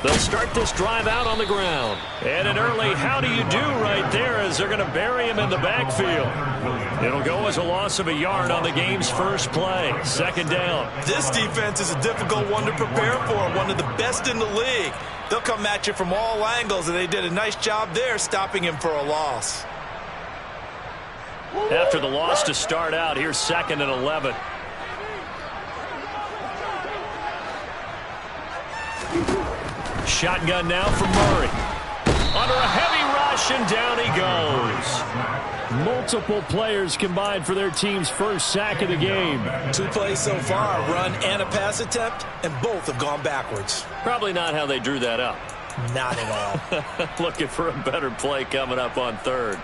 They'll start this drive out on the ground. And an early how do you do right there as they're going to bury him in the backfield. It'll go as a loss of a yard on the game's first play. Second down. This defense is a difficult one to prepare for, one of the best in the league. They'll come at you from all angles, and they did a nice job there stopping him for a loss. After the loss to start out, here's 2nd and 11. Shotgun now for Murray. Under a heavy rush, and down he goes. Multiple players combined for their team's first sack of the game. 2 plays so far, a run and a pass attempt, and both have gone backwards. Probably not how they drew that up. Not at all. Looking for a better play coming up on 3rd.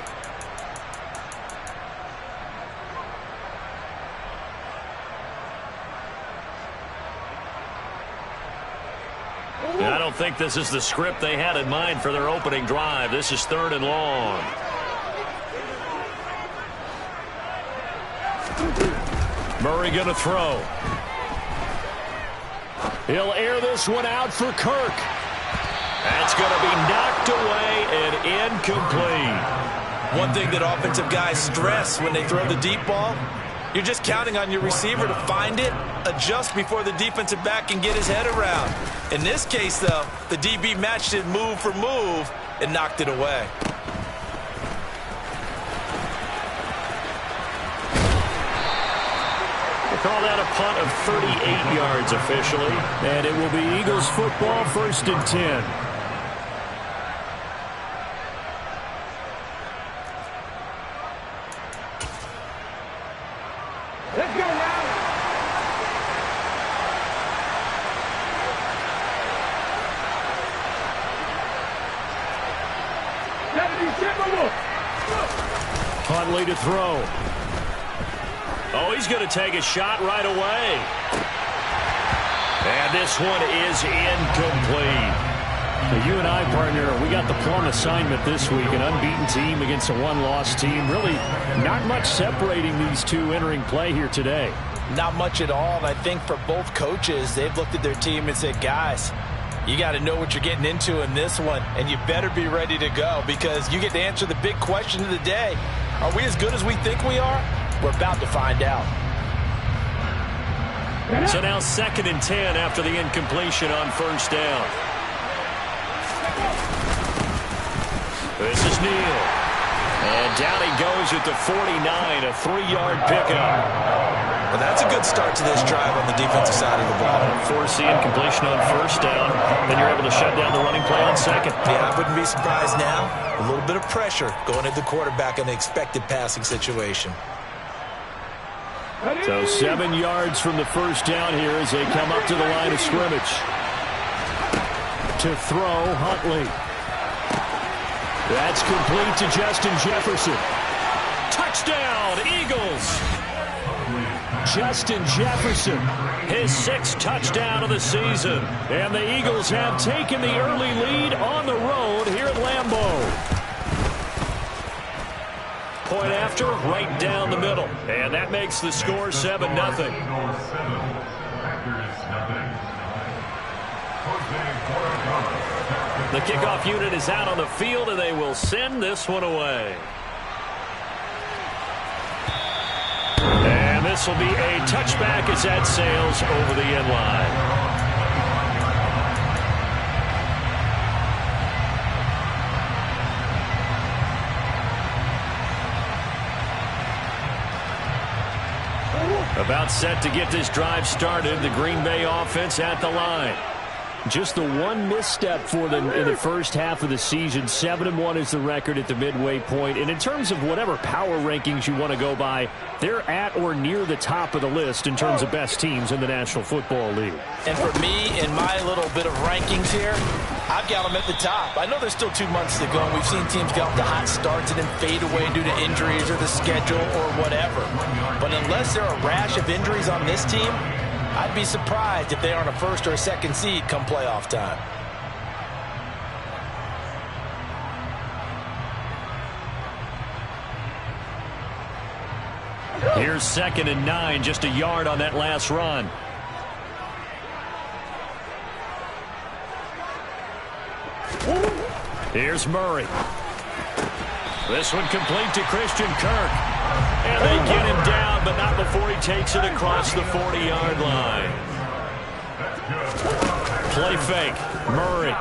I don't think this is the script they had in mind for their opening drive. This is 3rd and long. Murray going to throw. He'll air this one out for Kirk. That's going to be knocked away and incomplete. One thing that offensive guys stress when they throw the deep ball, you're just counting on your receiver to find it, adjust before the defensive back can get his head around. In this case, though, the DB matched it move for move and knocked it away. We'll call that a punt of 38 yards officially. And it will be Eagles football, 1st and 10. Huntley to throw. Oh, he's going to take a shot right away. And this one is incomplete. So you and I, partner, we got the plum assignment this week. An unbeaten team against a one-loss team. Really not much separating these two entering play here today. Not much at all, and I think for both coaches, they've looked at their team and said, guys, you got to know what you're getting into in this one, and you better be ready to go because you get to answer the big question of the day. Are we as good as we think we are? We're about to find out. So now 2nd and 10 after the incompletion on 1st down. This is Neal. And down he goes at the 49, a 3-yard pickup. Well, that's a good start to this drive on the defensive side of the ball. Force the incompletion on 1st down. Then you're able to shut down the running play on 2nd. Yeah, I wouldn't be surprised now. A little bit of pressure going at the quarterback in the expected passing situation. So 7 yards from the 1st down here as they come up to the line of scrimmage. To throw, Huntley. That's complete to Justin Jefferson. Touchdown, Eagles! Justin Jefferson, his 6th touchdown of the season. And the Eagles have taken the early lead on the road here at Lambeau. Point after, right down the middle. And that makes the score 7-0. The kickoff unit is out on the field, and they will send this one away. And this will be a touchback as that sails over the end line. About set to get this drive started. The Green Bay offense at the line. Just the one misstep for them in the first half of the season. 7-1 is the record at the midway point. And in terms of whatever power rankings you want to go by, they're at or near the top of the list in terms of best teams in the National Football League. And for me, in my little bit of rankings here, I've got them at the top. I know there's still 2 months to go, and we've seen teams get off to hot starts and then fade away due to injuries or the schedule or whatever. But unless there are a rash of injuries on this team, I'd be surprised if they aren't a 1st or a 2nd seed come playoff time. Here's 2nd and 9, just a yard on that last run. Here's Murray. This one complete to Christian Kirk. And they get him down, but not before he takes it across the 40-yard line. Play fake. Murray.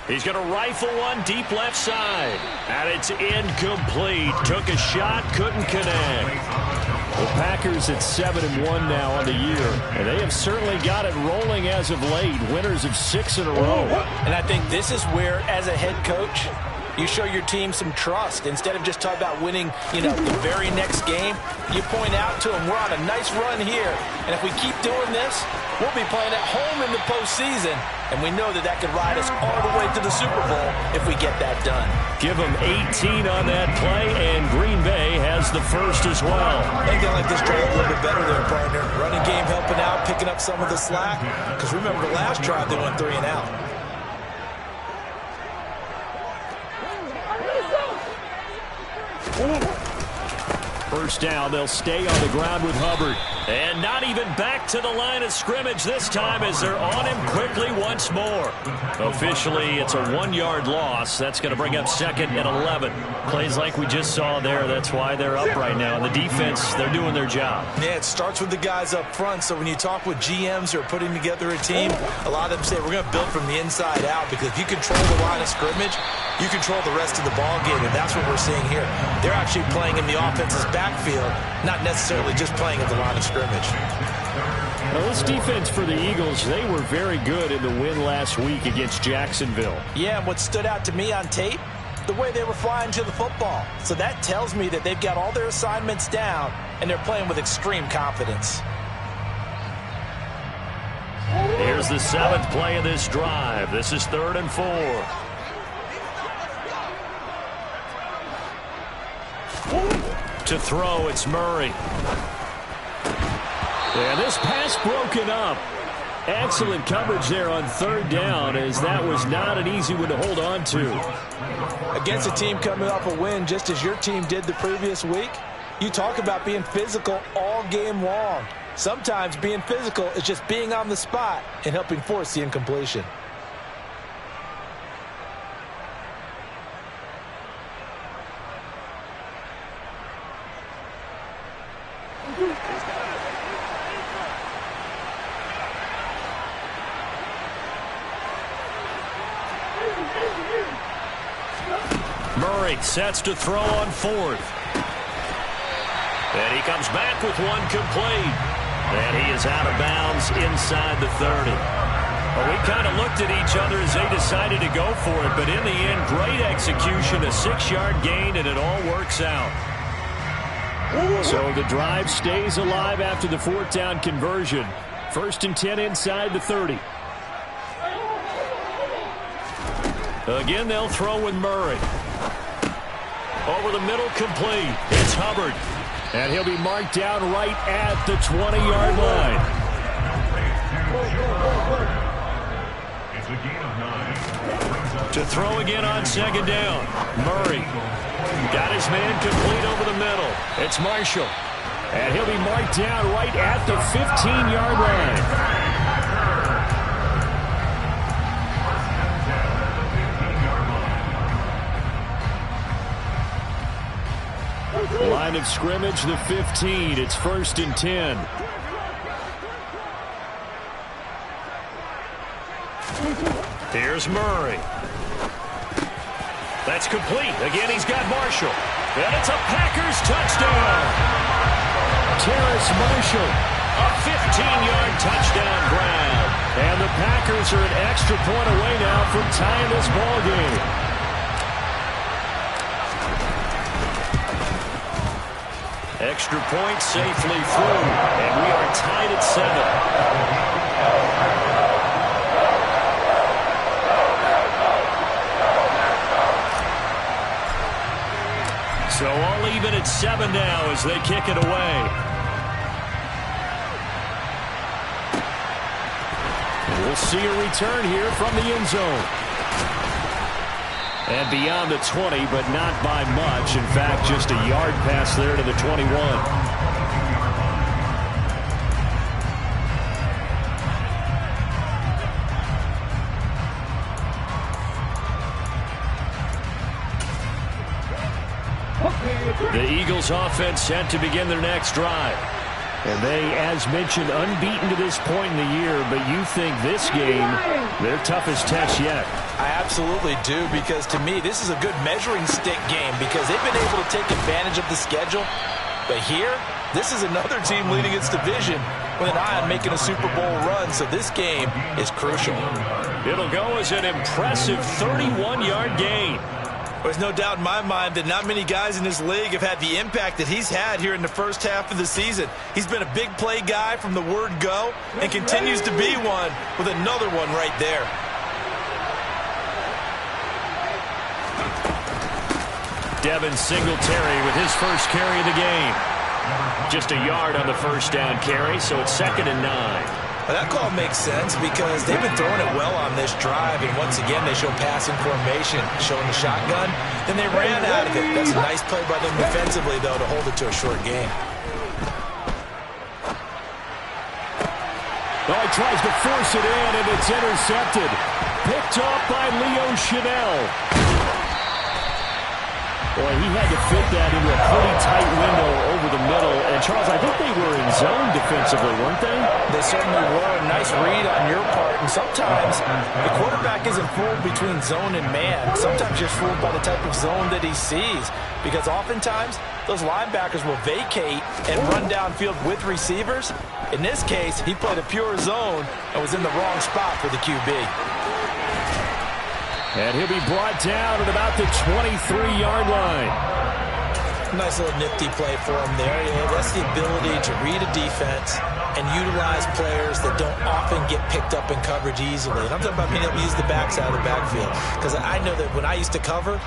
He's going to rifle one deep left side. And it's incomplete. Took a shot, couldn't connect. The Packers at 7-1 now on the year. And they have certainly got it rolling as of late. Winners of 6 in a row. And I think this is where, as a head coach, you show your team some trust. Instead of just talking about winning, the very next game, you point out to them, we're on a nice run here. And if we keep doing this, we'll be playing at home in the postseason. And we know that that could ride us all the way to the Super Bowl if we get that done. Give them 18 on that play, and Green Bay has the first as well. I think they like this drive a little bit better there, partner. Running game helping out, picking up some of the slack. Because remember, the last drive, they went 3 and out. First down, they'll stay on the ground with Hubbard. And not even back to the line of scrimmage this time as they're on him quickly once more. Officially, it's a 1-yard loss. That's going to bring up 2nd and 11. Plays like we just saw there. That's why they're up right now. And the defense, they're doing their job. Yeah, it starts with the guys up front. So when you talk with GMs who are putting together a team, a lot of them say we're going to build from the inside out, because if you control the line of scrimmage, you control the rest of the ball game, and that's what we're seeing here. They're actually playing in the offense's backfield, not necessarily just playing at the line of scrimmage. Now, this defense for the Eagles, they were very good in the win last week against Jacksonville. Yeah, and what stood out to me on tape, the way they were flying to the football. So that tells me that they've got all their assignments down, and they're playing with extreme confidence. Here's the 7th play of this drive. This is 3rd and 4. To throw, it's Murray. And this pass broken up. Excellent coverage there on 3rd down, as that was not an easy one to hold on to. Against a team coming off a win, just as your team did the previous week, you talk about being physical all game long. Sometimes being physical is just being on the spot and helping force the incompletion. Murray sets to throw on 4th. And he comes back with one complete. And he is out of bounds inside the 30. Well, we kind of looked at each other as they decided to go for it. But in the end, great execution, a 6-yard gain, and it all works out. So the drive stays alive after the 4th down conversion. 1st and 10 inside the 30. Again, they'll throw with Murray. Over the middle, complete. It's Hubbard. And he'll be marked down right at the 20-yard line. To throw again on 2nd down. Murray got his man complete over the middle. It's Marshall. And he'll be marked down right at the 15-yard line. Line of scrimmage, the 15. It's 1st and 10. Here's Murray. That's complete. Again, he's got Marshall. And it's a Packers touchdown. Terrace Marshall, a 15-yard touchdown grab. And the Packers are an extra point away now from tying this ball game. Extra point safely through, and we are tied at 7. So all even at 7 now as they kick it away. We'll see a return here from the end zone. And beyond the 20, but not by much. In fact, just a yard pass there to the 21. The Eagles offense set to begin their next drive. And they, as mentioned, unbeaten to this point in the year, but you think this game, their toughest test yet. I absolutely do, because to me, this is a good measuring stick game because they've been able to take advantage of the schedule. But here, this is another team leading its division with an eye on making a Super Bowl run, so this game is crucial. It'll go as an impressive 31-yard gain. There's no doubt in my mind that not many guys in this league have had the impact that he's had here in the first half of the season. He's been a big play guy from the word go and continues to be one with another one right there. Devin Singletary with his first carry of the game. Just a yard on the first down carry, so it's 2nd and 9. Well, that call makes sense because they've been throwing it well on this drive, and once again they show passing formation, showing the shotgun. Then they ran out of it. That's a nice play by them defensively, though, to hold it to a short gain. Oh, he tries to force it in, and it's intercepted. Picked off by Leo Chenal. Boy, he had to fit that into a pretty tight window over the middle. And, Charles, I think they were in zone defensively, weren't they? They certainly were. A nice read on your part. And sometimes the quarterback isn't fooled between zone and man. Sometimes you're fooled by the type of zone that he sees. Because oftentimes, those linebackers will vacate and run downfield with receivers. In this case, he played a pure zone and was in the wrong spot for the QB. And he'll be brought down at about the 23-yard line. Nice little nifty play for him there. Yeah, that's the ability to read a defense and utilize players that don't often get picked up in coverage easily. And I'm talking about being able to use the backside of the backfield. Because I know that when I used to cover,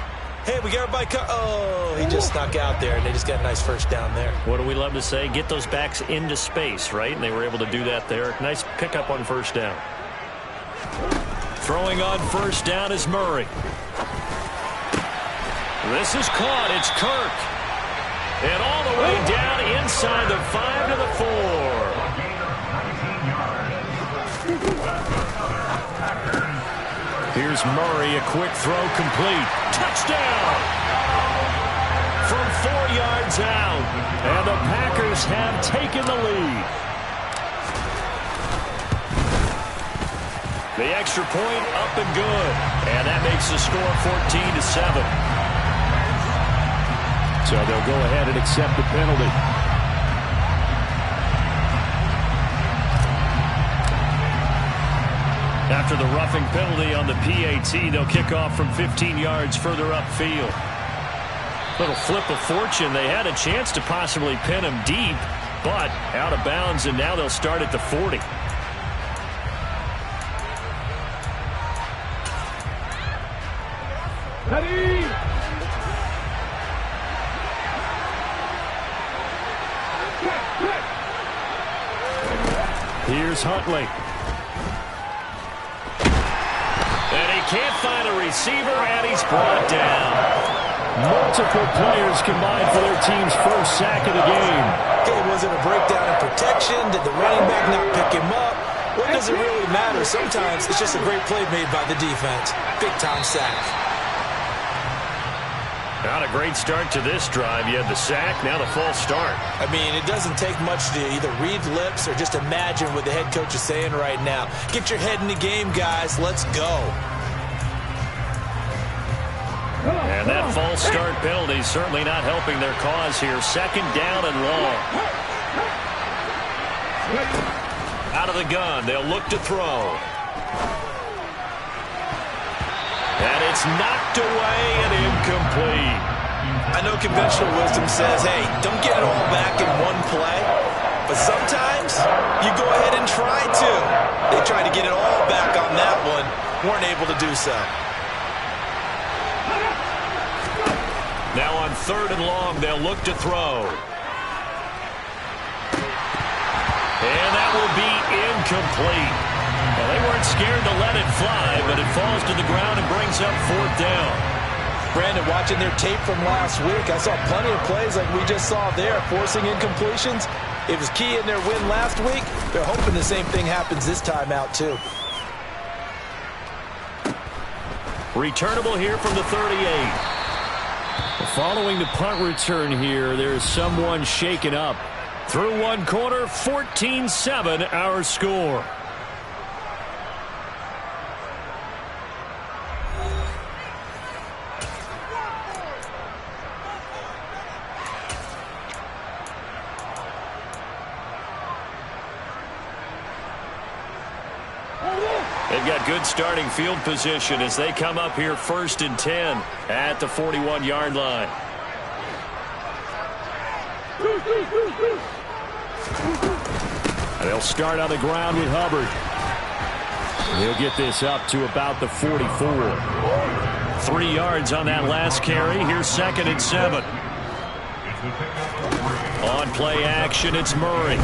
hey, we got everybody oh, he just snuck out there, and they just got a nice first down there. What do we love to say? Get those backs into space, right? And they were able to do that there. Nice pickup on first down. Throwing on first down is Murray. This is caught. It's Kirk. And all the way down inside the 5 to the 4. Here's Murray. A quick throw complete. Touchdown! From 4 yards out. And the Packers have taken the lead. The extra point up and good. And that makes the score 14-7. So they'll go ahead and accept the penalty. After the roughing penalty on the PAT, they'll kick off from 15 yards further upfield. Little flip of fortune. They had a chance to possibly pin him deep, but out of bounds, and now they'll start at the 40. Ready? Here's Huntley. And he can't find a receiver, and he's brought down. Multiple players combined for their team's first sack of the game. Okay, was it a breakdown in protection? Did the running back not pick him up? What does it really matter? Sometimes it's just a great play made by the defense. Big-time sack. Not a great start to this drive. You had the sack, now the false start. I mean, it doesn't take much to either read lips or just imagine what the head coach is saying right now. Get your head in the game, guys. Let's go. And that false start penalty certainly not helping their cause here. 2nd down and long. Out of the gun, they'll look to throw. And it's knocked away and incomplete. I know conventional wisdom says, hey, don't get it all back in one play. But sometimes you go ahead and try to. They tried to get it all back on that one. Weren't able to do so. Now on 3rd and long, they'll look to throw. And that will be incomplete. Well, they weren't scared to let it fly, but it falls to the ground and brings up 4th down. Brandon, watching their tape from last week, I saw plenty of plays like we just saw there, forcing incompletions. It was key in their win last week. They're hoping the same thing happens this time out, too. Returnable here from the 38. Following the punt return here, there's someone shaken up. Through one quarter, 14-7 our score. They've got good starting field position as they come up here 1st and 10 at the 41-yard line. They'll start on the ground with Hubbard. He'll get this up to about the 44. 3 yards on that last carry. Here's 2nd and 7. On play action, it's Murray.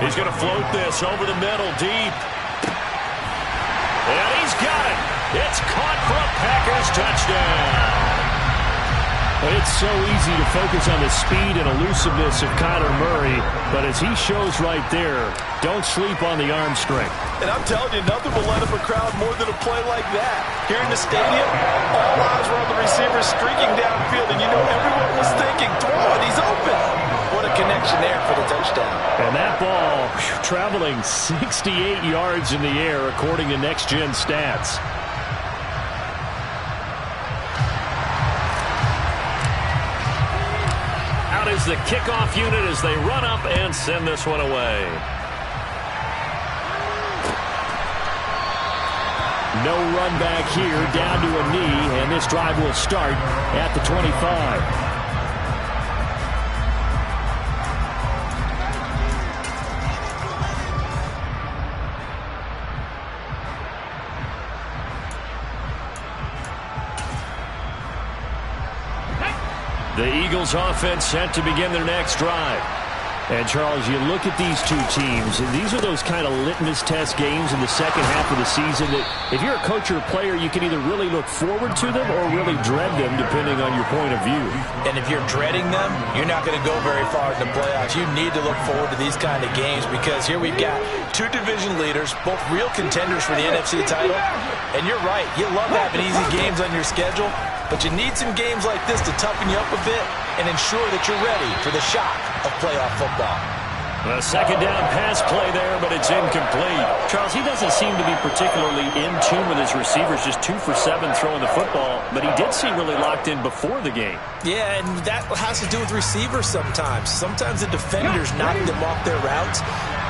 He's going to float this over the middle, deep. And he's got it. It's caught for a Packers touchdown. It's so easy to focus on the speed and elusiveness of Kyler Murray, but as he shows right there, don't sleep on the arm strength. And I'm telling you, nothing will light up a crowd more than a play like that. Here in the stadium, all eyes were on the receiver streaking downfield, and you know everyone was thinking, throw it, he's open. What a connection there for the touchdown. And that ball traveling 68 yards in the air, according to Next Gen Stats. Out is the kickoff unit as they run up and send this one away. No run back here, down to a knee, and this drive will start at the 25. The Eagles offense set to begin their next drive. And, Charles, you look at these two teams, and these are those kind of litmus test games in the second half of the season that if you're a coach or a player, you can either really look forward to them or really dread them, depending on your point of view. And if you're dreading them, you're not going to go very far in the playoffs. You need to look forward to these kind of games because here we've got 2 division leaders, both real contenders for the NFC title. And you're right, you love having easy games on your schedule, but you need some games like this to toughen you up a bit and ensure that you're ready for the shock of playoff football. A second down pass play there, but it's incomplete. Charles, he doesn't seem to be particularly in tune with his receivers, just 2 for 7 throwing the football, but he did seem really locked in before the game. Yeah, and that has to do with receivers sometimes. Sometimes the defenders knock them off their routes,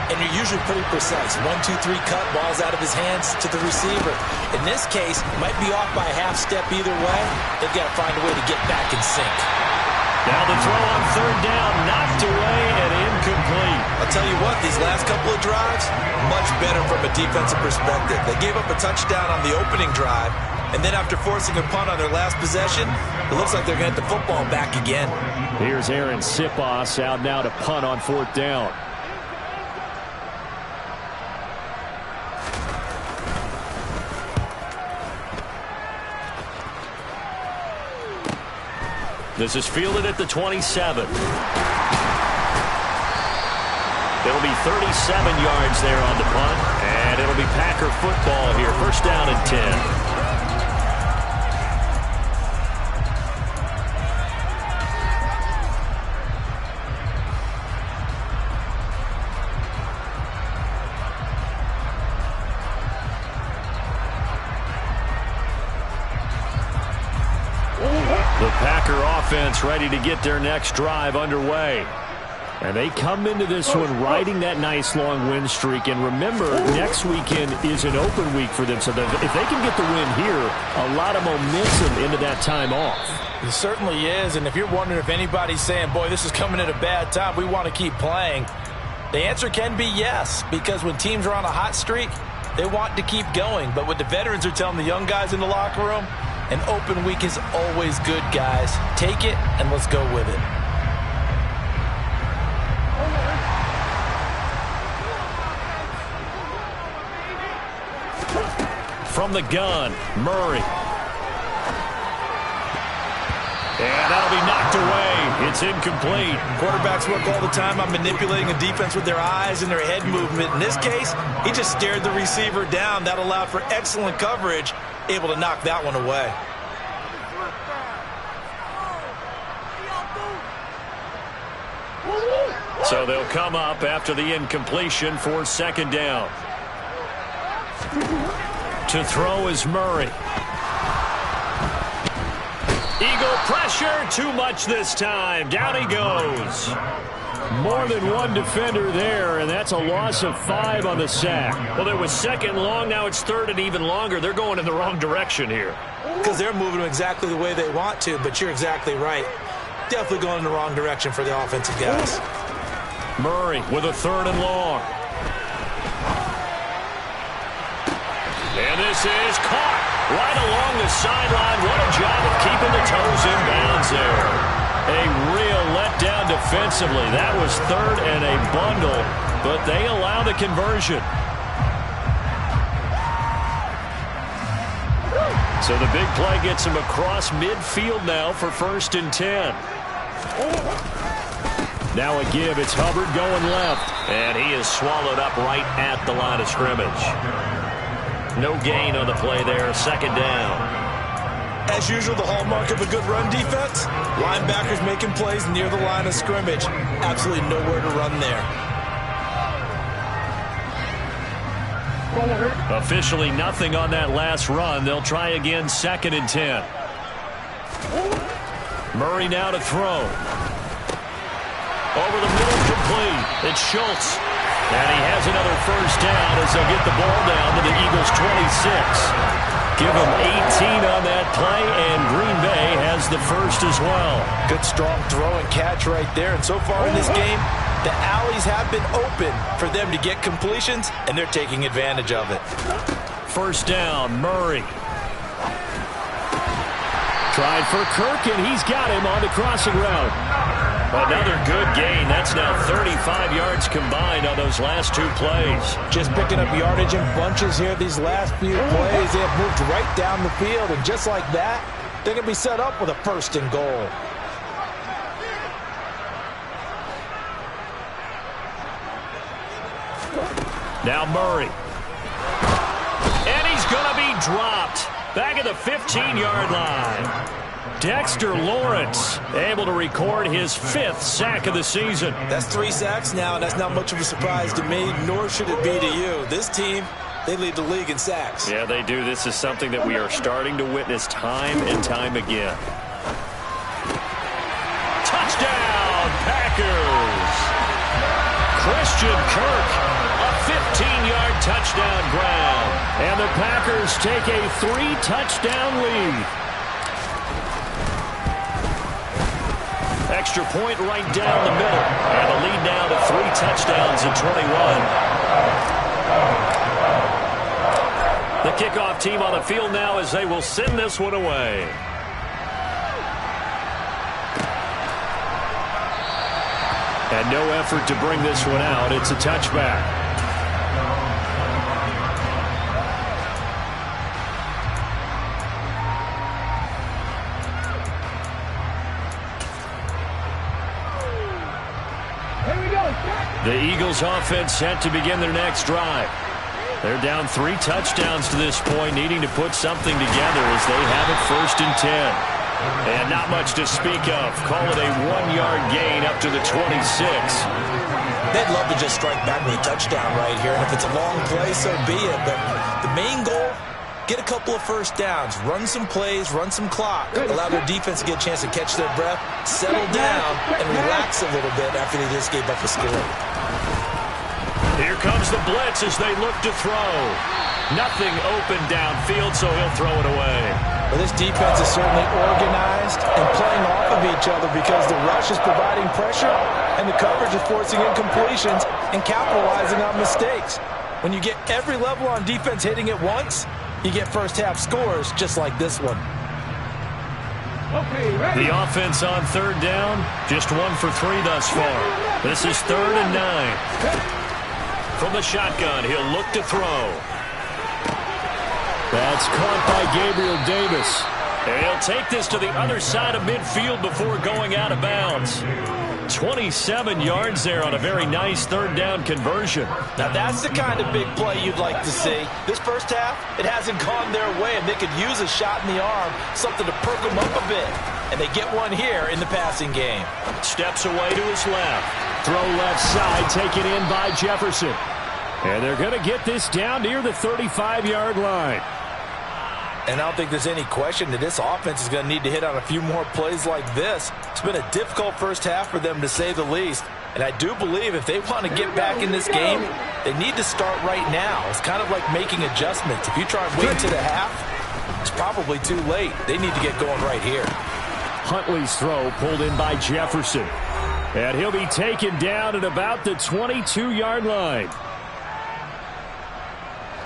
and you're usually pretty precise. 1, 2, 3 cut, ball's out of his hands to the receiver. In this case, might be off by a half step either way. They've got to find a way to get back in sync. Now the throw on 3rd down, knocked away and incomplete. I'll tell you what, these last couple of drives, much better from a defensive perspective. They gave up a touchdown on the opening drive, and then after forcing a punt on their last possession, it looks like they're going to get the football back again. Here's Aaron Sipos out now to punt on 4th down. This is fielded at the 27. It'll be 37 yards there on the punt, and it'll be Packer football here. 1st down and 10. The Packer offense ready to get their next drive underway. And they come into this one riding that nice long win streak. And remember, next weekend is an open week for them. So if they can get the win here, a lot of momentum into that time off. It certainly is. And if you're wondering if anybody's saying, boy, this is coming at a bad time, we want to keep playing, the answer can be yes. Because when teams are on a hot streak, they want to keep going. But what the veterans are telling the young guys in the locker room, an open week is always good, guys. Take it, and let's go with it. From the gun, Murray. And that'll be knocked away. It's incomplete. Quarterbacks work all the time on manipulating a defense with their eyes and their head movement. In this case, he just stared the receiver down. That allowed for excellent coverage, able to knock that one away. So they'll come up after the incompletion for second down. To throw is Murray. Eagle pressure, too much this time. Down he goes. More than one defender there, and that's a loss of 5 on the sack. Well, it was second long, now it's third and even longer. They're going in the wrong direction here. Because they're moving exactly the way they want to, but you're exactly right. Definitely going in the wrong direction for the offensive guys. Murray with a third and long. And this is caught right along the sideline. What a job of keeping the toes in bounds there. A real letdown defensively. That was third and a bundle, but they allow the conversion. So the big play gets him across midfield now for 1st and 10. Now a give. It's Hubbard going left. And he is swallowed up right at the line of scrimmage. No gain on the play there. Second down. As usual, the hallmark of a good run defense, linebackers making plays near the line of scrimmage. Absolutely nowhere to run there. Officially nothing on that last run. They'll try again 2nd and 10. Murray now to throw. Over the middle, complete. It's Schultz. And he has another first down as they'll get the ball down to the Eagles' 26. Give them 18 on that play, and Green Bay has the first as well. Good, strong throw and catch right there. And so far in this game, the alleys have been open for them to get completions, and they're taking advantage of it. First down, Murray. Tried for Kirk, and he's got him on the crossing route. Another good gain. That's now 35 yards combined on those last 2 plays. Just picking up yardage in bunches here these last few plays. They have moved right down the field, and just like that, they're going to be set up with a 1st and goal. Now Murray. And he's going to be dropped. Back at the 15-yard line. Dexter Lawrence able to record his 5th sack of the season. That's 3 sacks now, and that's not much of a surprise to me, nor should it be to you. This team, they lead the league in sacks. Yeah, they do. This is something that we are starting to witness time and time again. Touchdown, Packers! Christian Kirk, a 15-yard touchdown grab. And the Packers take a 3-touchdown lead. Extra point right down the middle. And the lead now to 3 touchdowns at 21. The kickoff team on the field now as they will send this one away. And no effort to bring this one out. It's a touchback. The Eagles offense set to begin their next drive. They're down 3 touchdowns to this point, needing to put something together as they have it 1st and 10. And not much to speak of. Call it a 1-yard gain up to the 26. They'd love to just strike back with a touchdown right here. And if it's a long play, so be it. But the main goal, get a couple of first downs, run some plays, run some clock, allow their defense to get a chance to catch their breath, settle down, and relax a little bit after they just gave up a score. Here comes the blitz as they look to throw. Nothing open downfield, so he'll throw it away. Well, this defense is certainly organized and playing off of each other because the rush is providing pressure and the coverage is forcing incompletions and capitalizing on mistakes. When you get every level on defense hitting at once, you get first-half scores just like this one. The offense on 3rd down, just 1 for 3 thus far. This is 3rd and 9. From the shotgun, he'll look to throw. That's caught by Gabriel Davis. And he'll take this to the other side of midfield before going out of bounds. 27 yards there on a very nice 3rd down conversion. Now that's the kind of big play you'd like to see. This first half, it hasn't gone their way, and they could use a shot in the arm, something to perk them up a bit. And they get one here in the passing game. Steps away to his left. Throw left side, taken in by Jefferson. And they're going to get this down near the 35-yard line. And I don't think there's any question that this offense is going to need to hit on a few more plays like this. It's been a difficult first half for them, to say the least. And I do believe if they want to get back in this game, they need to start right now. It's kind of like making adjustments. If you try and wait until the half, it's probably too late. They need to get going right here. Huntley's throw pulled in by Jefferson. And he'll be taken down at about the 22-yard line.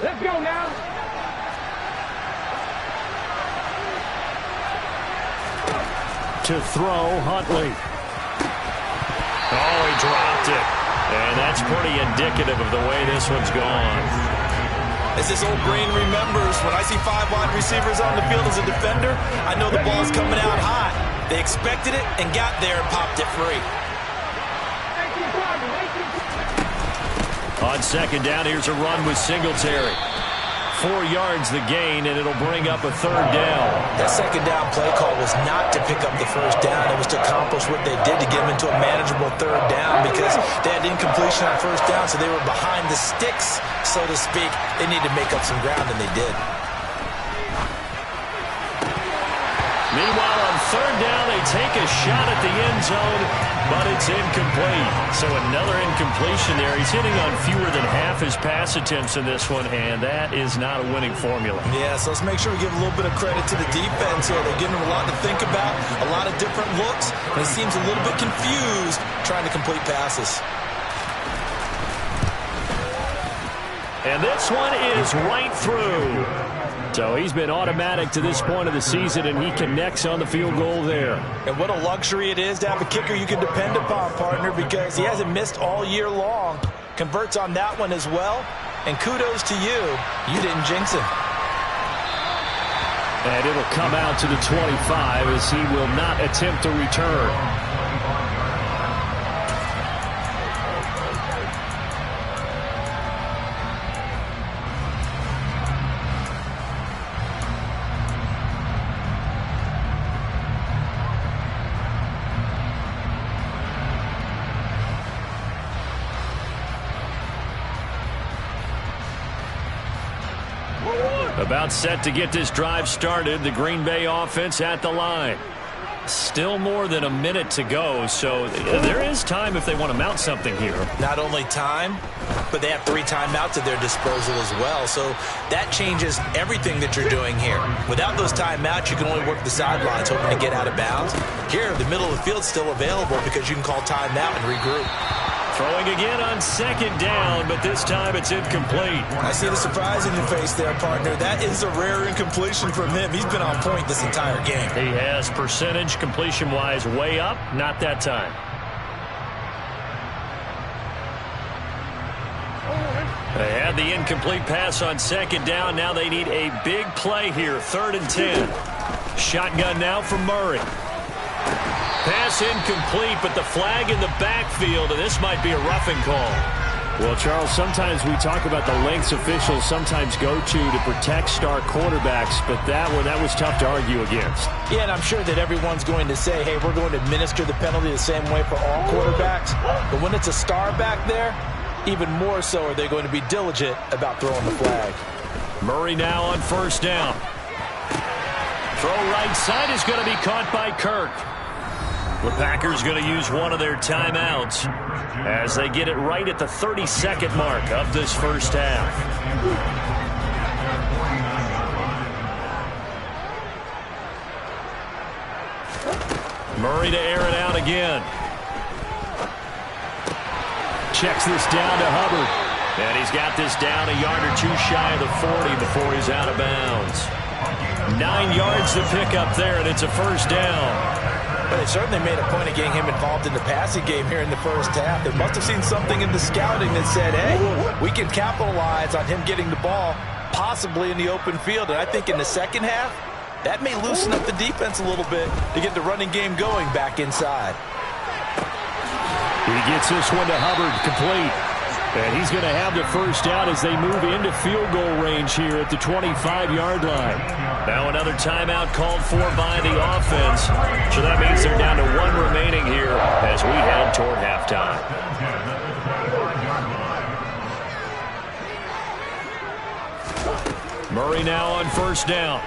Let's go now. To throw, Huntley. Oh, he dropped it. And that's pretty indicative of the way this one's gone. As this old brain remembers, when I see 5 wide receivers on the field as a defender, I know the ball's coming out high. They expected it and got there and popped it free. On second down, here's a run with Singletary. 4 yards the gain, and it'll bring up a third down. That second down play call was not to pick up the first down. It was to accomplish what they did to get them into a manageable third down because they had incompletion on first down, so they were behind the sticks, so to speak. They needed to make up some ground, and they did. Meanwhile, on third down, they take a shot at the end zone, but it's incomplete. So another incompletion there. He's hitting on fewer than half his pass attempts in this one, and that is not a winning formula. Yeah, so let's make sure we give a little bit of credit to the defense here. They're giving him a lot to think about, a lot of different looks, and he seems a little bit confused trying to complete passes. And this one is right through. So he's been automatic to this point of the season, and he connects on the field goal there. And what a luxury it is to have a kicker you can depend upon, partner, because he hasn't missed all year long. Converts on that one as well. And kudos to you. You didn't jinx him. And it'll come out to the 25 as he will not attempt to return. About set to get this drive started. The Green Bay offense at the line. Still more than a minute to go, so there is time if they want to mount something here. Not only time, but they have 3 timeouts at their disposal as well. So that changes everything that you're doing here. Without those timeouts, you can only work the sidelines, hoping to get out of bounds. Here, the middle of the field's still available because you can call timeout and regroup. Throwing again on second down, but this time it's incomplete. I see the surprise in your face there, partner. That is a rare incompletion from him. He's been on point this entire game. He has percentage completion-wise way up, not that time. They had the incomplete pass on second down. Now they need a big play here, 3rd and 10. Shotgun now for Murray. Pass incomplete, but the flag in the backfield, and this might be a roughing call. Well, Charles, sometimes we talk about the lengths officials sometimes go to protect star quarterbacks, but that was tough to argue against. Yeah, and I'm sure that everyone's going to say, hey, we're going to administer the penalty the same way for all quarterbacks. But when it's a star back there, even more so are they going to be diligent about throwing the flag. Murray now on first down. Throw right side is going to be caught by Kirk. The Packers going to use one of their timeouts as they get it right at the 32nd mark of this first half. Murray to air it out again. Checks this down to Hubbard. And he's got this down a yard or 2 shy of the 40 before he's out of bounds. 9 yards to pick up there, and it's a first down. But they certainly made a point of getting him involved in the passing game here in the first half. They must have seen something in the scouting that said, hey, we can capitalize on him getting the ball, possibly in the open field. And I think in the second half, that may loosen up the defense a little bit to get the running game going back inside. He gets this one to Hubbard, complete. And he's going to have the first down as they move into field goal range here at the 25-yard line. Now another timeout called for by the offense. So that means they're down to 1 remaining here as as we head toward halftime. Murray now on first down.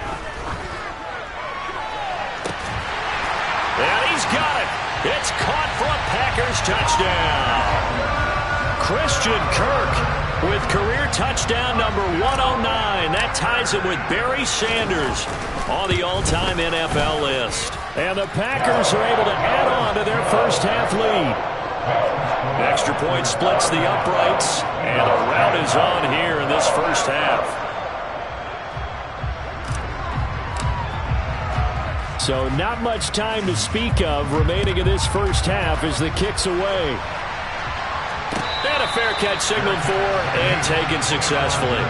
And he's got it. It's caught for a Packers touchdown. Christian Kirk with career touchdown number 109. That ties him with Barry Sanders on the all-time NFL list. And the Packers are able to add on to their first half lead. Extra point splits the uprights, and a rout is on here in this first half. So not much time to speak of remaining in this first half as the kick's away. And a fair catch signaled for and taken successfully.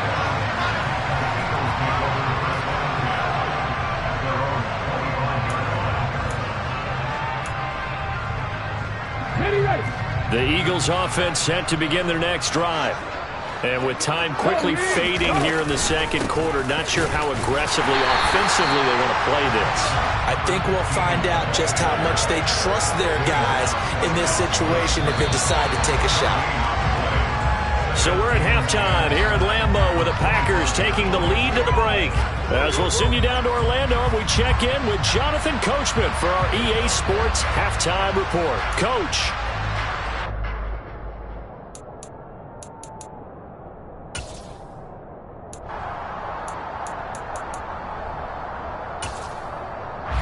The Eagles offense set to begin their next drive. And with time quickly fading here in the second quarter, not sure how aggressively, offensively they want to play this. I think we'll find out just how much they trust their guys in this situation if they decide to take a shot. So we're at halftime here at Lambeau with the Packers taking the lead to the break. As we'll send you down to Orlando, we check in with Jonathan Coachman for our EA Sports Halftime Report. Coach.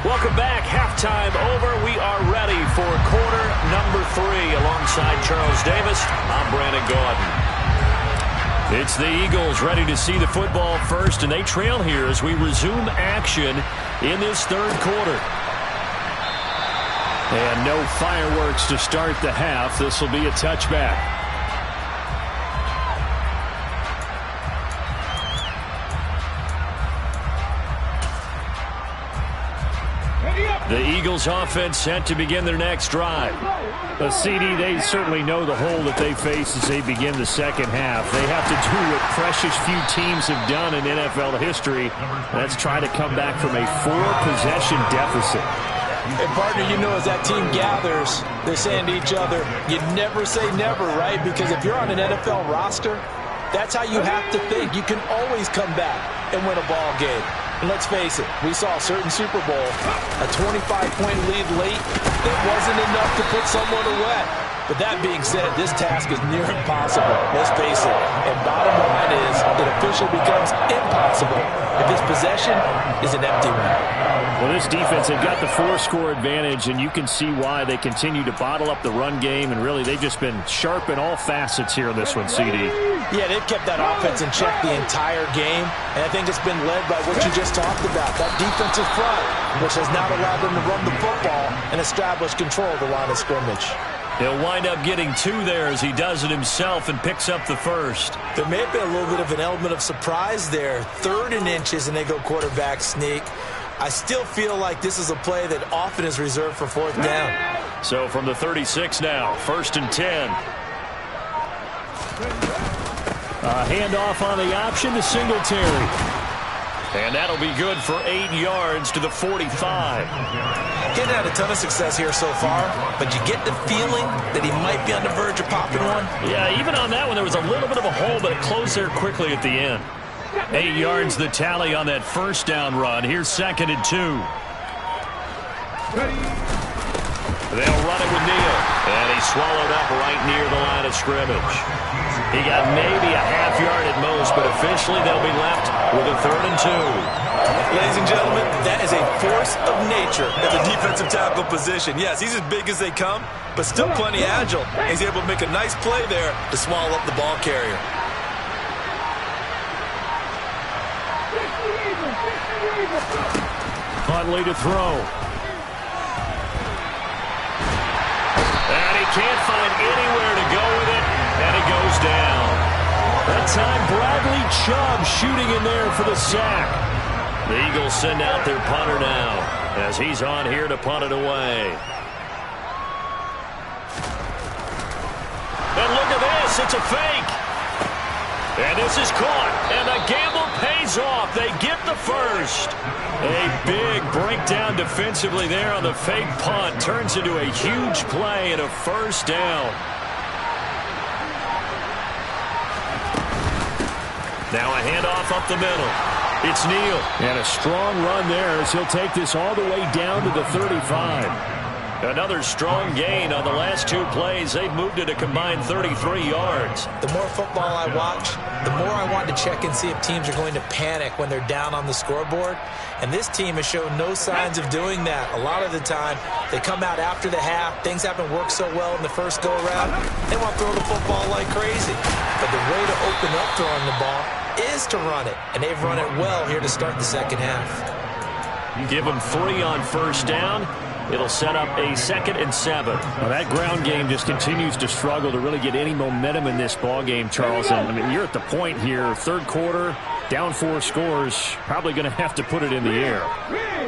Welcome back. Halftime over. We are ready for quarter number 3. Alongside Charles Davis, I'm Brandon Gaudin. It's the Eagles ready to see the football first, and they trail here as we resume action in this third quarter. And no fireworks to start the half. This will be a touchback. The Eagles offense set to begin their next drive. CD, they certainly know the hole that they face as they begin the second half. They have to do what precious few teams have done in NFL history. Let's try to come back from a 4-possession deficit. And partner, you know, as that team gathers, they're saying to each other, you never say never, right? Because if you're on an NFL roster, that's how you have to think. You can always come back and win a ball game. And let's face it, we saw a certain Super Bowl, a 25-point lead late, that wasn't enough to put someone away. But that being said, this task is near impossible. Let's face it. And bottom line is, it officially becomes impossible if this possession is an empty one. Well, this defense, they've got the 4-score advantage, and you can see why they continue to bottle up the run game, and really they've just been sharp in all facets here in this one, CD. Yeah, they've kept that offense in check the entire game, and I think it's been led by what you just talked about, that defensive front, which has not allowed them to run the football and establish control of the line of scrimmage. He'll wind up getting 2 there as he does it himself and picks up the first. There may have been a little bit of an element of surprise there. 3rd and inches, and they go quarterback sneak. I still feel like this is a play that often is reserved for 4th down. So from the 36 now, 1st and 10. A handoff on the option to Singletary. And that'll be good for 8 yards to the 45. Getting had a ton of success here so far, but you get the feeling that he might be on the verge of popping one. Yeah, even on that one, there was a little bit of a hole, but it closed there quickly at the end. 8 yards the tally on that first down run. Here's 2nd and 2. They'll run it with Neal. And he's swallowed up right near the line of scrimmage. He got maybe a half yard at most, but officially they'll be left with a 3rd and 2. Ladies and gentlemen, that is a force of nature at the defensive tackle position. Yes, he's as big as they come, but still plenty agile. He's able to make a nice play there to swallow up the ball carrier. Huntley to throw. And he can't find anywhere to go with it, and he goes down. That time, Bradley Chubb shooting in there for the sack. The Eagles send out their punter now as he's on here to punt it away. And look at this. It's a fake. And this is caught. And the gamble pays off. They get the first. A big breakdown defensively there on the fake punt. Turns into a huge play and a first down. Now a handoff up the middle. It's Neal. And a strong run there as he'll take this all the way down to the 35. Another strong gain on the last two plays. They've moved it a combined 33 yards. The more football I watch, the more I want to check and see if teams are going to panic when they're down on the scoreboard. And this team has shown no signs of doing that. A lot of the time, they come out after the half. Things haven't worked so well in the first go-around. They want to throw the football like crazy. But the way to open up throwing the ball is to run it. And they've run it well here to start the second half. Give them 3 on first down. It'll set up a 2nd and 7. Well, that ground game just continues to struggle to really get any momentum in this ball game, Charles. And, I mean, you're at the point here, third quarter, down 4 scores, probably going to have to put it in the air.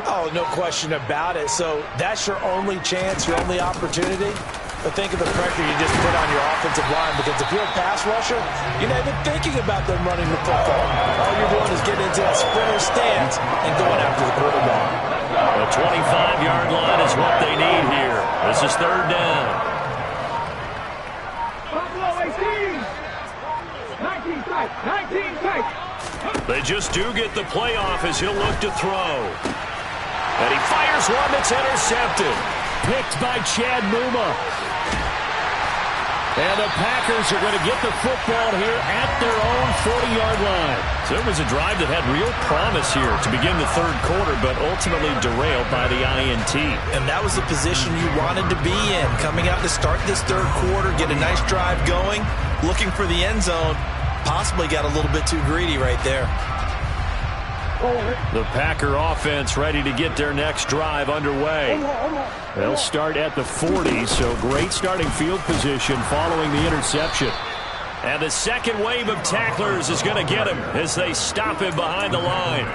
Oh, no question about it. So that's your only chance, your only opportunity. But think of the pressure you just put on your offensive line, because if you're a pass rusher, you're not even thinking about them running the football. All you're doing is getting into that sprinter stance and going after the quarterback. The 25-yard line is what they need here. This is third down. They just do get the playoff as he'll look to throw. And he fires one that's intercepted. Picked by Chad Muma. And the Packers are going to get the football here at their own 40-yard line. So it was a drive that had real promise here to begin the third quarter, but ultimately derailed by the INT. And that was the position you wanted to be in. Coming out to start this third quarter, get a nice drive going, looking for the end zone. Possibly got a little bit too greedy right there. The Packer offense ready to get their next drive underway. They'll start at the 40, so great starting field position following the interception. And the second wave of tacklers is going to get him as they stop him behind the line.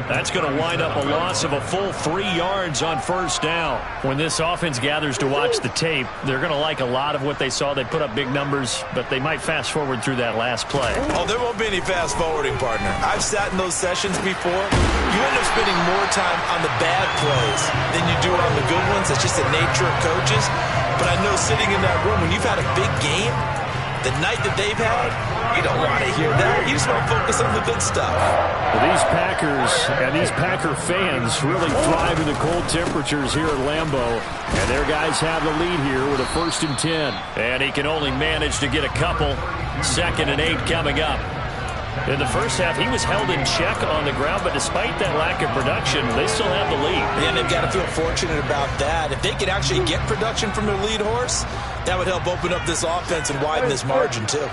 That's going to wind up a loss of a full 3 yards on first down. When this offense gathers to watch the tape, they're going to like a lot of what they saw. They put up big numbers, but they might fast forward through that last play. Oh, there won't be any fast forwarding, partner. I've sat in those sessions before. You end up spending more time on the bad plays than you do on the good ones. It's just the nature of coaches. But I know sitting in that room, when you've had a big game, the night that they've had, you don't want to hear that. You just want to focus on the good stuff. Well, these Packers and these Packer fans really thrive in the cold temperatures here at Lambeau. And their guys have the lead here with a 1st and 10. And he can only manage to get a couple. 2nd and 8 coming up. In the first half, he was held in check on the ground, but despite that lack of production, they still have the lead. And they've got to feel fortunate about that. If they could actually get production from their lead horse, that would help open up this offense and widen this margin, too.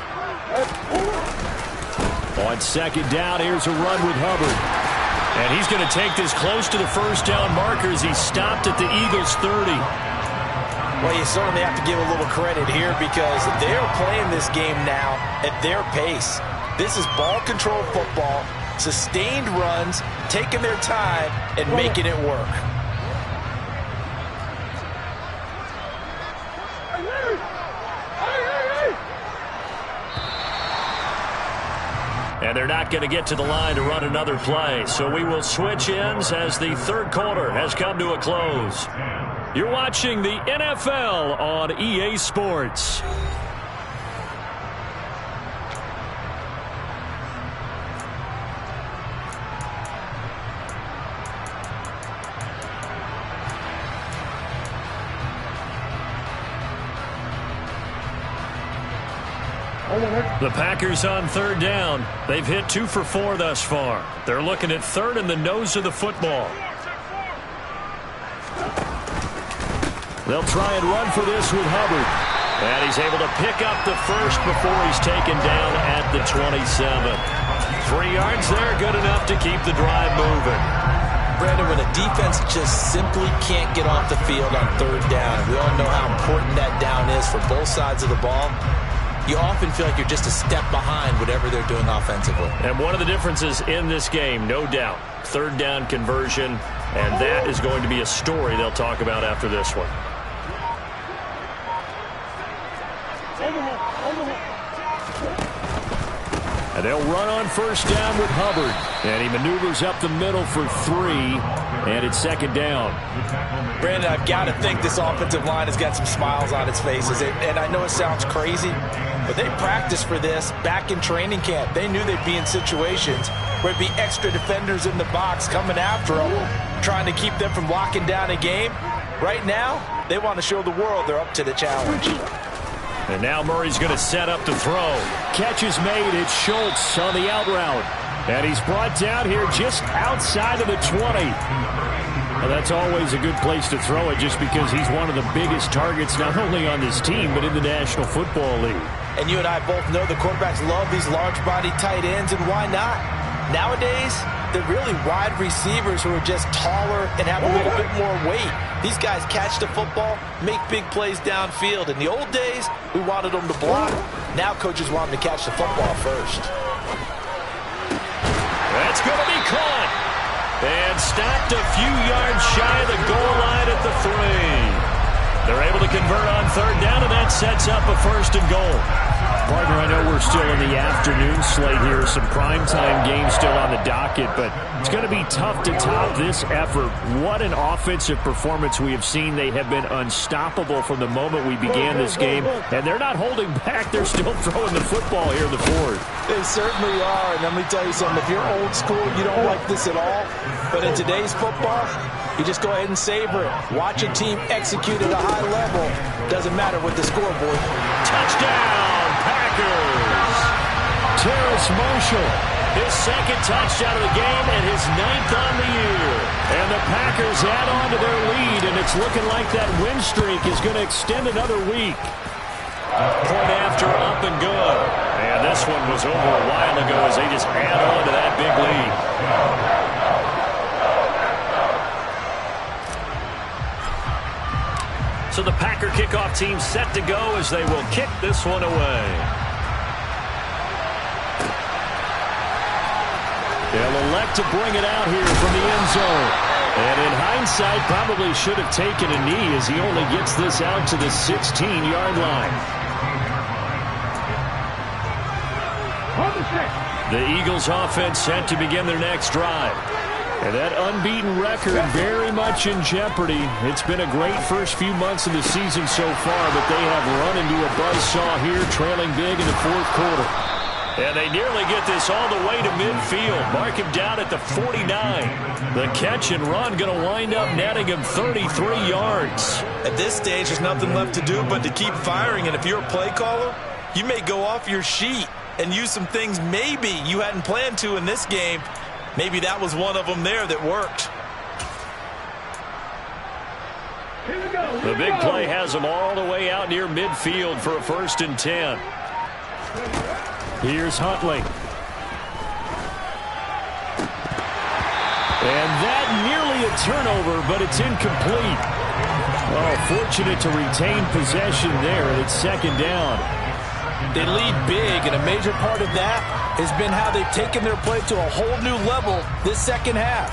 On 2nd down, here's a run with Hubbard. And he's going to take this close to the first down marker as he stopped at the Eagles' 30. Well, you certainly have to give a little credit here because they're playing this game now at their pace. This is ball control football, sustained runs, taking their time, and making it work. And they're not going to get to the line to run another play. So we will switch ends as the third quarter has come to a close. You're watching the NFL on EA Sports. The Packers on 3rd down. They've hit 2 for 4 thus far. They're looking at 3rd in the nose of the football. They'll try and run for this with Hubbard. And he's able to pick up the first before he's taken down at the 27. 3 yards there, good enough to keep the drive moving. Brandon, when a defense just simply can't get off the field on 3rd down, we all know how important that down is for both sides of the ball. You often feel like you're just a step behind whatever they're doing offensively. And one of the differences in this game, no doubt, 3rd down conversion, and that is going to be a story they'll talk about after this one. And they'll run on 1st down with Hubbard. And he maneuvers up the middle for 3, and it's second down. Brandon, I've got to think this offensive line has got some smiles on its faces. And I know it sounds crazy, but they practiced for this back in training camp. They knew they'd be in situations where it'd be extra defenders in the box coming after them, trying to keep them from locking down a game. Right now, they want to show the world they're up to the challenge. And now Murray's going to set up to throw. Catch is made. It's Schultz on the out route. And he's brought down here just outside of the 20. Well, that's always a good place to throw it just because he's one of the biggest targets not only on this team but in the National Football League. And you and I both know the quarterbacks love these large-body tight ends, and why not? Nowadays, they're really wide receivers who are just taller and have a little bit more weight. These guys catch the football, make big plays downfield. In the old days, we wanted them to block. Now coaches want them to catch the football first. That's going to be caught. And stopped a few yards shy of the goal line at the 3. They're able to convert on third down, and that sets up a first and goal. Partner, I know we're still in the afternoon slate here. Some primetime games still on the docket, but it's going to be tough to top this effort. What an offensive performance we have seen. They have been unstoppable from the moment we began this game, and they're not holding back. They're still throwing the football here in the fourth. They certainly are, and let me tell you something. If you're old school, you don't like this at all, but in today's football, you just go ahead and savor it. Watch a team execute at a high level. Doesn't matter what the scoreboard. Touchdown, Packers! Terrace Marshall, his second touchdown of the game and his 9th on the year. And the Packers add on to their lead, and it's looking like that win streak is going to extend another week. Point after up and good. And this one was over a while ago as they just add on to that big lead. So the Packer kickoff team set to go as they will kick this one away. They'll elect to bring it out here from the end zone. And in hindsight, probably should have taken a knee as he only gets this out to the 16-yard line. The Eagles offense set to begin their next drive. And that unbeaten record very much in jeopardy. It's been a great first few months of the season so far, but they have run into a buzzsaw here, trailing big in the fourth quarter. And they nearly get this all the way to midfield. Mark him down at the 49. The catch and run going to wind up netting him 33 yards. At this stage, there's nothing left to do but to keep firing. And if you're a play caller, you may go off your sheet and use some things maybe you hadn't planned to in this game. Maybe that was one of them there that worked. The big play has them all the way out near midfield for a 1st and 10. Here's Huntley. And that nearly a turnover, but it's incomplete. Oh, fortunate to retain possession there, and it's second down. They lead big, and a major part of that has been how they've taken their play to a whole new level this second half.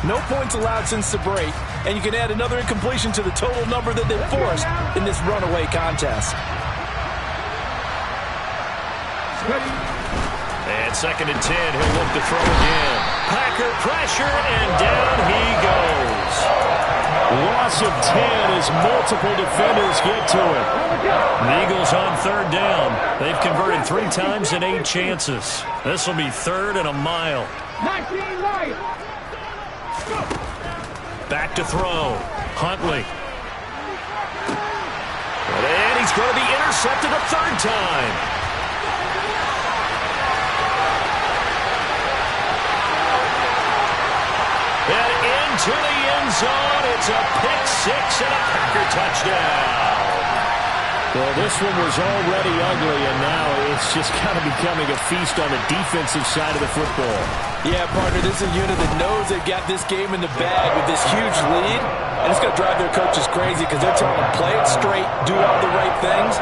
No points allowed since the break, and you can add another incompletion to the total number that they've forced in this runaway contest. And 2nd and 10, he'll look to throw again. Packer pressure, and down he goes. Loss of 10 as multiple defenders get to it. The Eagles on third down. They've converted 3 times in 8 chances. This will be 3rd and a mile. Back to throw. Huntley. And he's going to be intercepted a 3rd time. And into the end zone. It's a pick 6 and a Packer touchdown. Well, this one was already ugly, and now it's just kind of becoming a feast on the defensive side of the football. Yeah, partner, this is a unit that knows they've got this game in the bag with this huge lead, and it's going to drive their coaches crazy because they're telling them play it straight, do all the right things,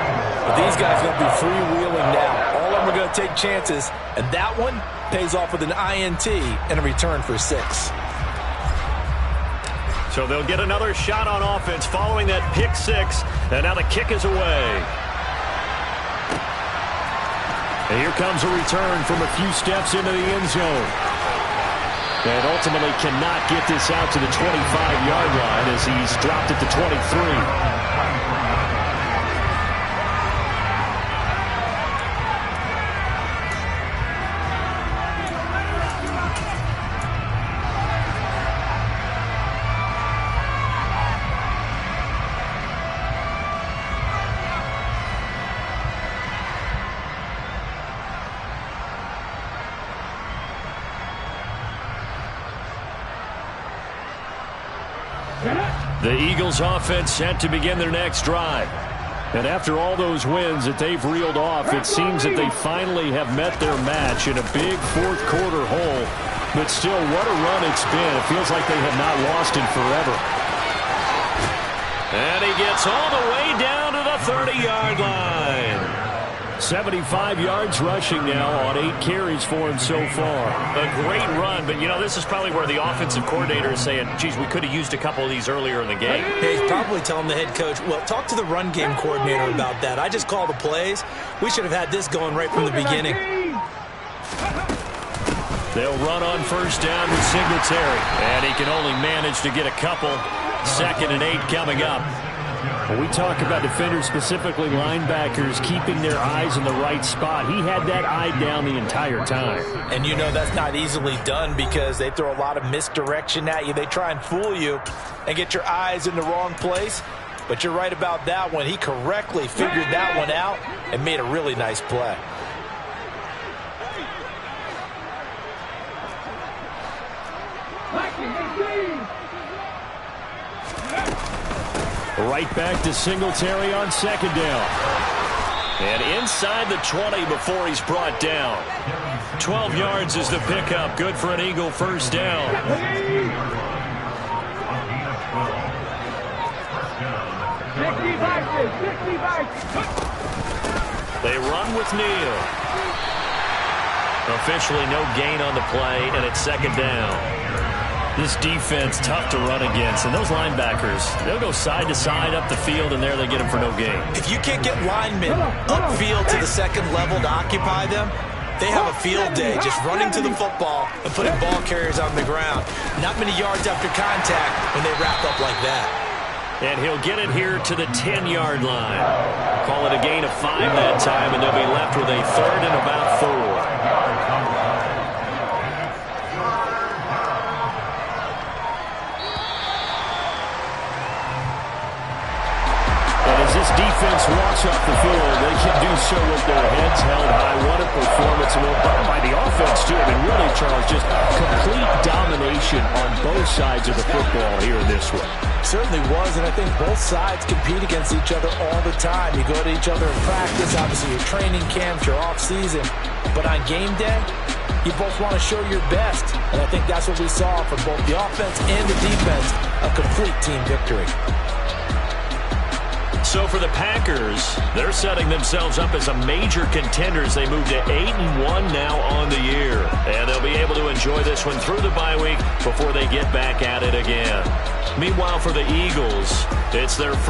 but these guys are going to be freewheeling now. All of them are going to take chances, and that one pays off with an INT and a return for 6. So they'll get another shot on offense following that pick 6. And now the kick is away. And here comes a return from a few steps into the end zone. And ultimately cannot get this out to the 25-yard line as he's dropped it to 23. The Eagles offense set to begin their next drive. And after all those wins that they've reeled off, it seems that they finally have met their match in a big fourth quarter hole. But still, what a run it's been. It feels like they have not lost in forever. And he gets all the way down to the 30-yard line. 75 yards rushing now on 8 carries for him so far. A great run, but, you know, this is probably where the offensive coordinator is saying, geez, we could have used a couple of these earlier in the game. Hey, he's probably telling the head coach, well, talk to the run game coordinator about that. I just call the plays. We should have had this going right from the beginning. They'll run on first down with Singletary. And he can only manage to get a couple. 2nd and 8 coming up. When we talk about defenders, specifically linebackers, keeping their eyes in the right spot, he had that eye down the entire time. And you know that's not easily done because they throw a lot of misdirection at you. They try and fool you and get your eyes in the wrong place. But you're right about that one. He correctly figured that one out and made a really nice play. Right back to Singletary on 2nd down. And inside the 20 before he's brought down. 12 yards is the pickup. Good for an Eagle first down. They run with Neal. Officially no gain on the play, and it's 2nd down. This defense tough to run against, and those linebackers, they'll go side to side up the field, and there they get them for no gain. If you can't get linemen upfield to the second level to occupy them, they have a field day just running to the football and putting ball carriers on the ground. Not many yards after contact when they wrap up like that. And he'll get it here to the 10-yard line. Call it a gain of 5 that time, and they'll be left with a 3rd and about 4. This defense walks off the field. They can do so with their heads held high. What a performance by the offense, too. I mean, really, Charles, just complete domination on both sides of the football here in this one. Certainly was, and I think both sides compete against each other all the time. You go to each other in practice, obviously your training camps, your off-season. But on game day, you both want to show your best. And I think that's what we saw from both the offense and the defense, a complete team victory. So for the Packers, they're setting themselves up as a major contender as they move to 8-1 now on the year. And they'll be able to enjoy this one through the bye week before they get back at it again. Meanwhile, for the Eagles, it's their first